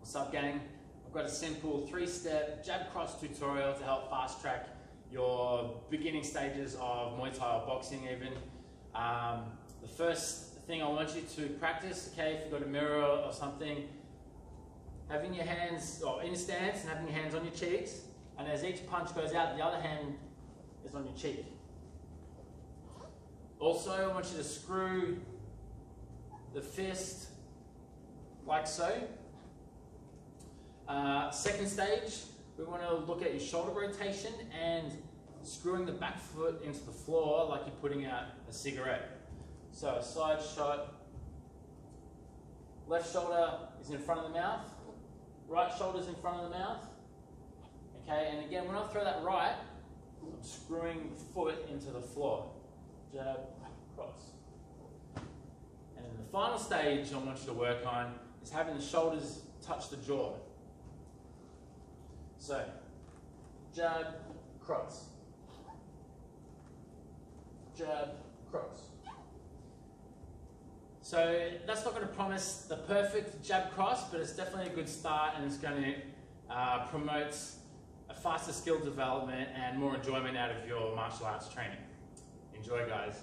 What's up, gang? I've got a simple 3-step jab cross tutorial to help fast track your beginning stages of Muay Thai or boxing even. The first thing I want you to practice, okay, if you've got a mirror or something, having your hands in stance and having your hands on your cheeks, and as each punch goes out, the other hand is on your cheek. Also, I want you to screw the fist like so. Second stage, we want to look at your shoulder rotation and screwing the back foot into the floor like you're putting out a cigarette. So a side shot, left shoulder is in front of the mouth, right shoulder is in front of the mouth. Okay, and again, when I throw that right, I'm screwing the foot into the floor. Jab, cross. And then the final stage I want you to work on is having the shoulders touch the jaw. So, jab, cross. Jab, cross. So that's not going to promise the perfect jab cross, but it's definitely a good start, and it's going to promote a faster skill development and more enjoyment out of your martial arts training. Enjoy, guys.